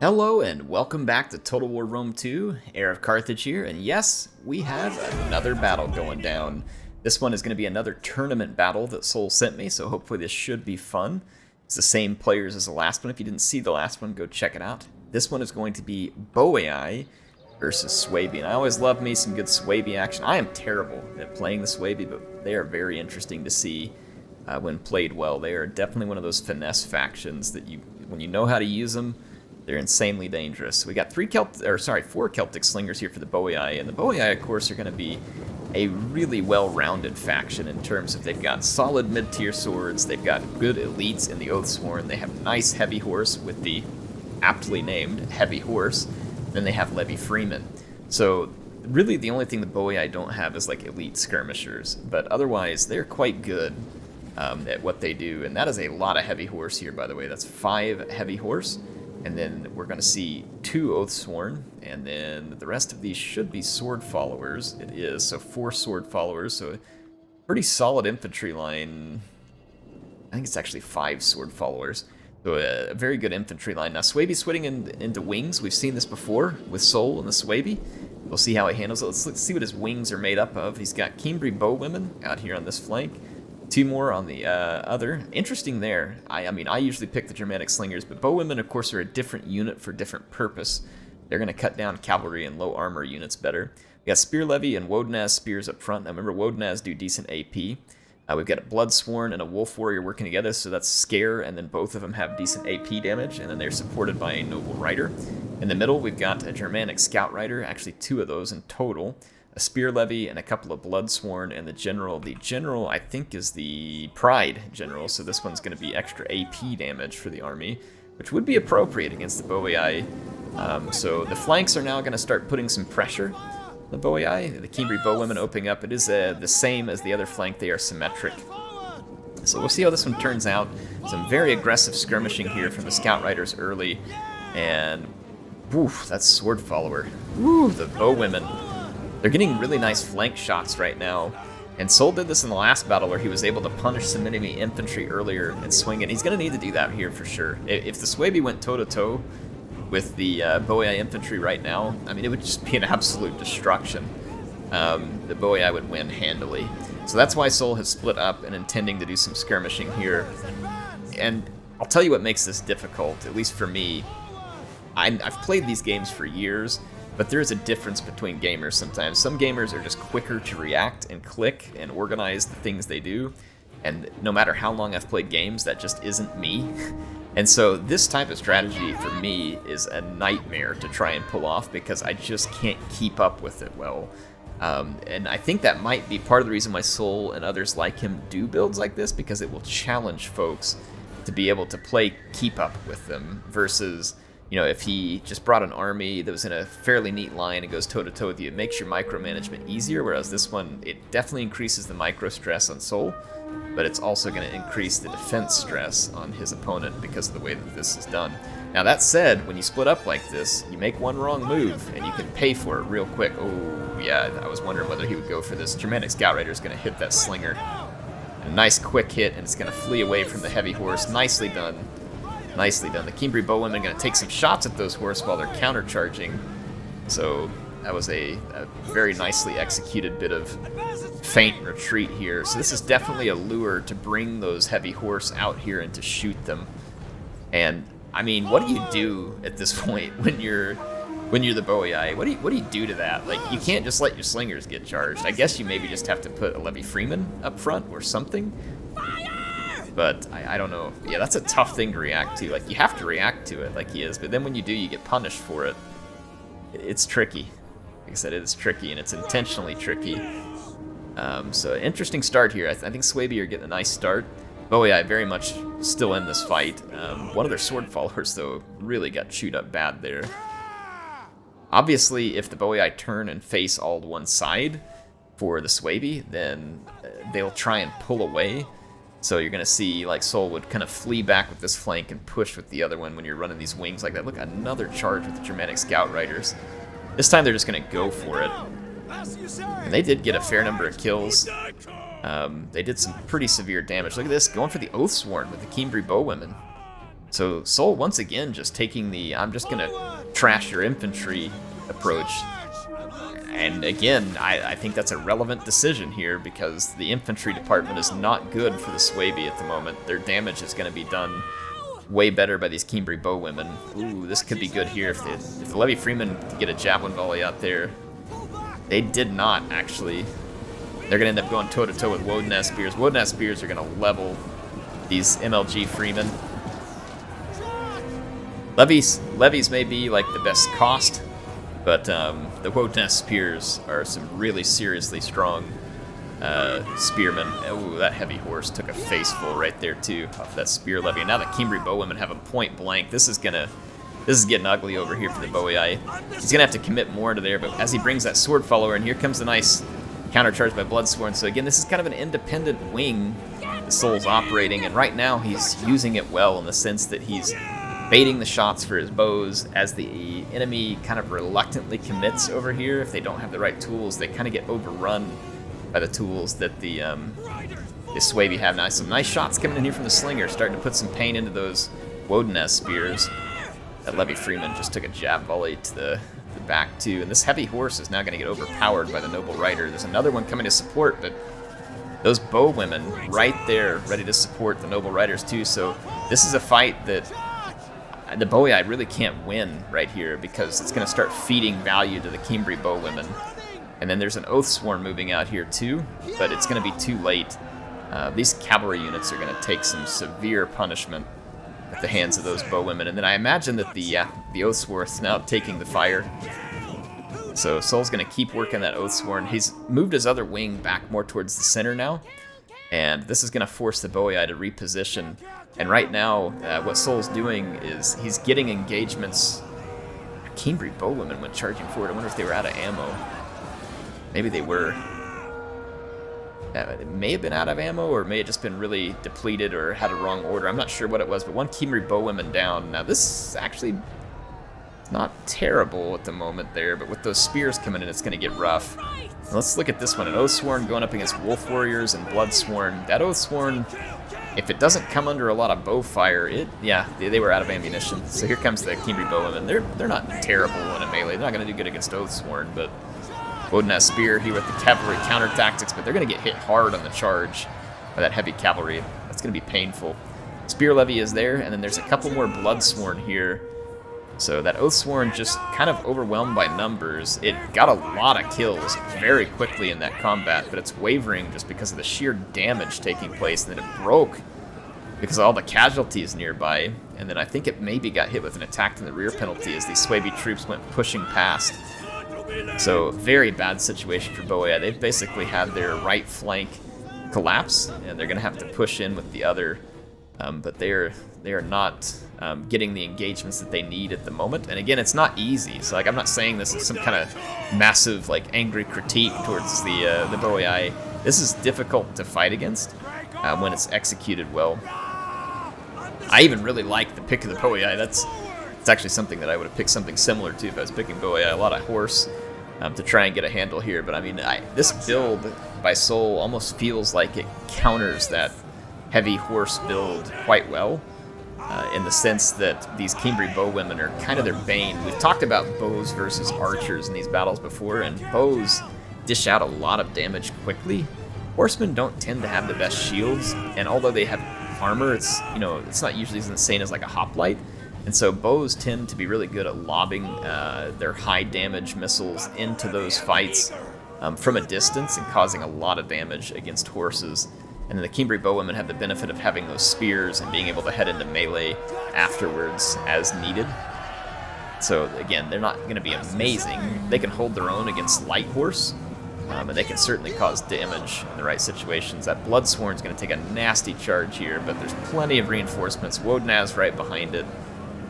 Hello and welcome back to Total War Rome 2, HeirofCarthage here, and yes, we have another battle going down. This one is going to be another tournament battle that Sol sent me, so hopefully this should be fun. It's the same players as the last one. If you didn't see the last one, go check it out. This one is going to be Boii versus Suebi, and I always love me some good Suebi action. I am terrible at playing the Suebi, but they are very interesting to see when played well. They are definitely one of those finesse factions that when you know how to use them, they're insanely dangerous. We got four Celtic slingers here for the Boii, and the Boii, of course, are going to be a really well-rounded faction in terms of they've got solid mid-tier swords, they've got good elites in the Oathsworn, they have nice heavy horse with the aptly named heavy horse, then they have Levy Freeman. So really the only thing the Boii don't have is like elite skirmishers, but otherwise they're quite good at what they do, and that is a lot of heavy horse here, by the way. That's 5 heavy horse. And then we're going to see 2 Oathsworn, and then the rest of these should be sword followers. It is, so 4 sword followers, so a pretty solid infantry line. I think it's actually 5 sword followers. So a very good infantry line. Now Suebi switching into wings. We've seen this before with Sol and the Suebi. We'll see how he handles it. Let's see what his wings are made up of. He's got Kimbri bowwomen out here on this flank. 2 more on the other. Interesting there. I mean, I usually pick the Germanic slingers, but bowwomen, of course, are a different unit for different purpose. They're going to cut down cavalry and low armor units better. We got Spear Levy and Wodenaz spears up front. Now, remember, Wodenaz do decent AP. We've got a Bloodsworn and a Wolf Warrior working together, so that's Scare, and then both of them have decent AP damage, and then they're supported by a Noble Rider. In the middle, we've got a Germanic Scout Rider, actually 2 of those in total. A Spear Levy and a couple of Bloodsworn, and the general I think is the Pride general, so this one's going to be extra AP damage for the army, which would be appropriate against the Boii. So the flanks are now going to start putting some pressure on the Boii. The Kimbri bowwomen opening up. It is the same as the other flank. They are symmetric. So we'll see how this one turns out. Some very aggressive skirmishing here from the Scout Riders early, and woof, that's sword follower. Woo, the bowwomen. They're getting really nice flank shots right now, and Sol did this in the last battle where he was able to punish some enemy infantry earlier and swing it. He's going to need to do that here for sure. If the Suebi went toe-to-toe with the Boii infantry right now, I mean, it would just be an absolute destruction. The Boii would win handily. So that's why Sol has split up and intending to do some skirmishing here. And I'll tell you what makes this difficult, at least for me. I've played these games for years, but there is a difference between gamers sometimes. Some gamers are just quicker to react and click and organize the things they do, and no matter how long I've played games, that just isn't me. And so this type of strategy for me is a nightmare to try and pull off because I just can't keep up with it well. And I think that might be part of the reason why Sol and others like him do builds like this, because it will challenge folks to be able to play keep up with them versus, you know, if he just brought an army that was in a fairly neat line and goes toe-to-toe with you, it makes your micromanagement easier, whereas this one, it definitely increases the micro stress on Sol, but it's also going to increase the defense stress on his opponent because of the way that this is done. Now that said, when you split up like this, you make one wrong move and you can pay for it real quick. Oh yeah, I was wondering whether he would go for this. Germanic Scout Rider is going to hit that slinger. A nice quick hit, and it's going to flee away from the heavy horse. Nicely done. Nicely done. The Kimbri bowwomen are going to take some shots at those horse while they're countercharging. So that was a very nicely executed bit of feint retreat here. So this is definitely a lure to bring those heavy horse out here and to shoot them. And I mean, what do you do at this point when you're the Boii? What do you do to that? Like, you can't just let your slingers get charged. I guess you maybe just have to put a Levy Freeman up front or something. But I don't know. Yeah, that's a tough thing to react to. Like, you have to react to it like he is, but then when you do, you get punished for it. It's tricky. Like I said, it is tricky, and it's intentionally tricky. So interesting start here. I think Suebi are getting a nice start. Boii very much still in this fight. One of their sword followers, though, really got chewed up bad there. Obviously, if the Boii turn and face all to one side for the Suebi, then they'll try and pull away. So you're going to see, like, Sol would kind of flee back with this flank and push with the other one when you're running these wings like that. Look, another charge with the Germanic Scout Riders. This time they're just going to go for it. And they did get a fair number of kills. They did some pretty severe damage. Look at this, going for the Oathsworn with the Kimbri bowwomen. So Sol once again just taking the I'm just gonna trash your infantry approach. And again, I think that's a relevant decision here because the infantry department is not good for the Suebi at the moment. Their damage is going to be done way better by these Kimbri bow women. Ooh, this could be good here if the Levy Freemen could get a javelin volley out there. They did not, actually. They're going to end up going toe-to-toe with Woden spears. Woden spears are going to level these MLG Freemen. Levies may be like the best cost, but the Woden spears are some really seriously strong spearmen. Oh, that heavy horse took a faceful right there too off that spear levy. And now the Kimbri bowwomen have him point blank. This is getting ugly over here for the Boii. He's gonna have to commit more into there, but as he brings that sword follower, and here comes the nice countercharge by Bloodsworn. So again, this is kind of an independent wing the Sol's operating, and right now he's using it well in the sense that he's baiting the shots for his bows as the enemy kind of reluctantly commits over here. If they don't have the right tools, they kind of get overrun by the tools that the Suebi have. Now, some nice shots coming in here from the Slinger, starting to put some pain into those Woden spears. That Levy Freeman just took a jab volley to the back too, and this heavy horse is now going to get overpowered by the Noble Rider. There's another one coming to support, but those bow women right there ready to support the Noble Riders too. So this is a fight that the Boii really can't win right here because it's going to start feeding value to the Kimbri bow women. And then there's an Oathsworn moving out here too, but it's going to be too late. These cavalry units are going to take some severe punishment at the hands of those bow women. And then I imagine that the Oathsworn's now taking the fire. So Sol's going to keep working that Oathsworn. He's moved his other wing back more towards the center now, and this is going to force the Boii to reposition. And right now, what Sol's doing is he's getting engagements. Kimbri bow women went charging forward. I wonder if they were out of ammo. Maybe they were. It may have been out of ammo, or it may have just been really depleted or had a wrong order. I'm not sure what it was, but one Kimbri bow women down. Now this is actually not terrible at the moment there, but with those spears coming in, it's going to get rough. Now let's look at this one. An Oathsworn going up against Wolf Warriors and Bloodsworn. That Oathsworn, if it doesn't come under a lot of bow fire, they were out of ammunition. So here comes the Kimbri bow women. They're not terrible in a melee. They're not going to do good against Oathsworn, but Woden has spear here with the cavalry counter tactics, but they're going to get hit hard on the charge by that heavy cavalry. That's going to be painful. Spear levy is there, and then there's a couple more Bloodsworn here. So that Oathsworn just kind of overwhelmed by numbers. It got a lot of kills very quickly in that combat, but it's wavering just because of the sheer damage taking place, and then it broke because of all the casualties nearby. And then I think it maybe got hit with an attack in the rear penalty as these Suebi troops went pushing past. So very bad situation for Boii. They've basically had their right flank collapse, and they're going to have to push in with the other. But they are not getting the engagements that they need at the moment. And again, it's not easy. So I'm not saying this is some kind of massive angry critique towards the Boii. This is difficult to fight against when it's executed well. I even really like the pick of the Boii. It's actually something that I would have picked something similar to if I was picking Boii. A lot of horse to try and get a handle here. But I mean, this build by Sol almost feels like it counters that heavy horse build quite well, in the sense that these Kimbri bow women are kind of their bane. We've talked about bows versus archers in these battles before, and bows dish out a lot of damage quickly. Horsemen don't tend to have the best shields, and although they have armor, it's not usually as insane as like a hoplite. And so bows tend to be really good at lobbing their high damage missiles into those fights from a distance and causing a lot of damage against horses. And then the Kimbri bow women have the benefit of having those spears and being able to head into melee afterwards as needed. So again, they're not going to be amazing. They can hold their own against light horse, and they can certainly cause damage in the right situations. That Bloodsworn is going to take a nasty charge here, but there's plenty of reinforcements. Wodenaz right behind it.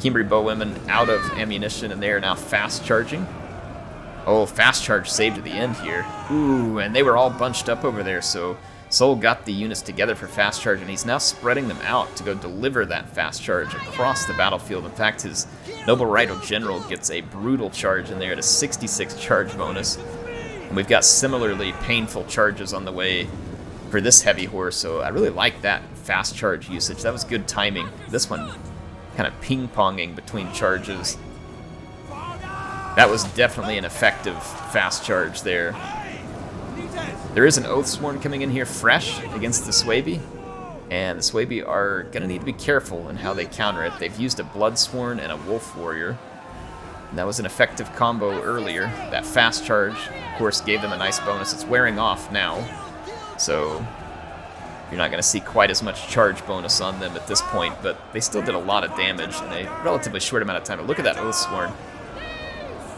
Kimbri bow women out of ammunition, and they are now fast charging. Oh, fast charge saved at the end here. Ooh, and they were all bunched up over there, so Sol got the units together for fast charge, and he's now spreading them out to go deliver that fast charge across the battlefield. In fact, his Noble Rider General gets a brutal charge in there at a 66 charge bonus. And we've got similarly painful charges on the way for this heavy horse, so I really like that fast charge usage. That was good timing. This one kind of ping-ponging between charges. That was definitely an effective fast charge there. There is an Oathsworn coming in here fresh against the Suebi, and the Suebi are going to need to be careful in how they counter it. They've used a Bloodsworn and a Wolf Warrior, and that was an effective combo earlier. That fast charge, of course, gave them a nice bonus. It's wearing off now, so you're not going to see quite as much charge bonus on them at this point, but they still did a lot of damage in a relatively short amount of time. But look at that Oathsworn,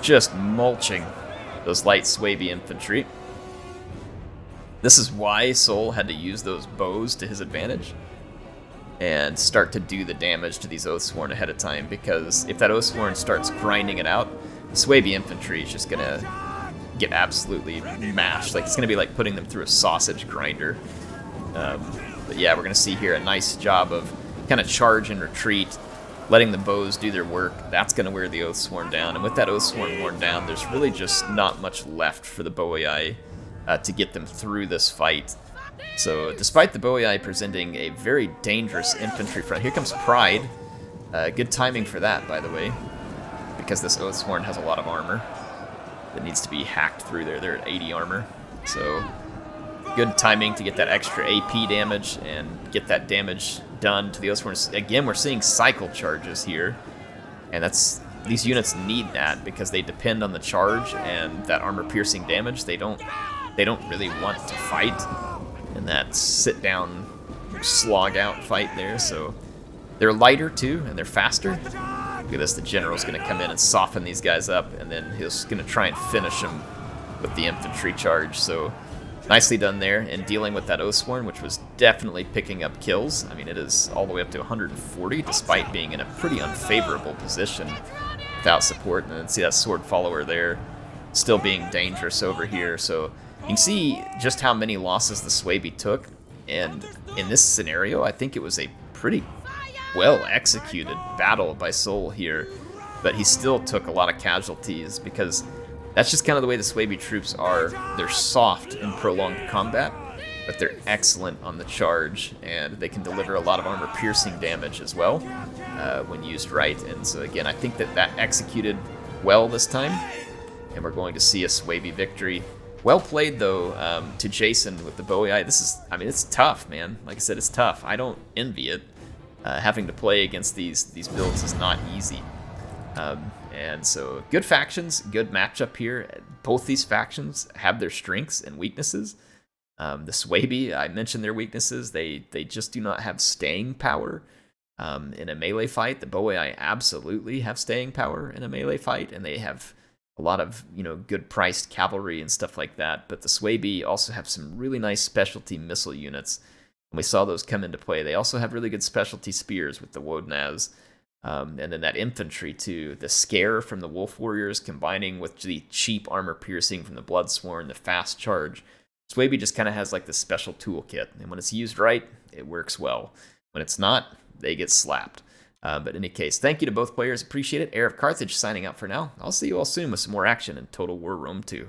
just mulching those light Suebi infantry. This is why Sol had to use those bows to his advantage and start to do the damage to these Oathsworn ahead of time, because if that Oathsworn starts grinding it out, the Suebi infantry is just going to get absolutely mashed. Like, it's going to be like putting them through a sausage grinder. But yeah, we're going to see here a nice job of kind of charge and retreat, letting the bows do their work. That's going to wear the Oathsworn down, and with that Oathsworn worn down, there's really just not much left for the Boii to get them through this fight. So despite the Boii presenting a very dangerous infantry front, here comes Pride. Good timing for that, by the way, because this Oathsworn has a lot of armor that needs to be hacked through there. They're at 80 armor, so good timing to get that extra AP damage and get that damage done to the Oathsworn. Again, we're seeing cycle charges here, and these units need that because they depend on the charge and that armor-piercing damage. They don't really want to fight in that sit-down, slog-out fight there, so they're lighter too, and they're faster. Look at this, the general's going to come in and soften these guys up, and then he's going to try and finish them with the infantry charge. So nicely done there in dealing with that Oathsworn, which was definitely picking up kills. I mean, it is all the way up to 140, despite being in a pretty unfavorable position without support. And then see that sword follower there still being dangerous over here. So you can see just how many losses the Suebi took, and in this scenario, I think it was a pretty well-executed battle by Sol here, but he still took a lot of casualties because that's just kind of the way the Suebi troops are. They're soft in prolonged combat, but they're excellent on the charge, and they can deliver a lot of armor-piercing damage as well when used right. And so again, I think that executed well this time, and we're going to see a Suebi victory. Well played, though, to Jason with the Boii. I mean, it's tough, man. Like I said, it's tough. I don't envy it. Having to play against these builds is not easy. And so, good factions, good matchup here. Both these factions have their strengths and weaknesses. The Suebi, I mentioned their weaknesses. They just do not have staying power in a melee fight. The Boii absolutely have staying power in a melee fight, and they have a lot of, good priced cavalry and stuff like that. But the Suebi also have some really nice specialty missile units, and we saw those come into play. They also have really good specialty spears with the Wodnaz, and then that infantry too. The scare from the Wolf Warriors combining with the cheap armor piercing from the Bloodsworn, the fast charge. Suebi just kind of has like this special toolkit, and when it's used right, it works well. When it's not, they get slapped. But in any case, thank you to both players. Appreciate it. HeirofCarthage signing out for now. I'll see you all soon with some more action in Total War Rome 2.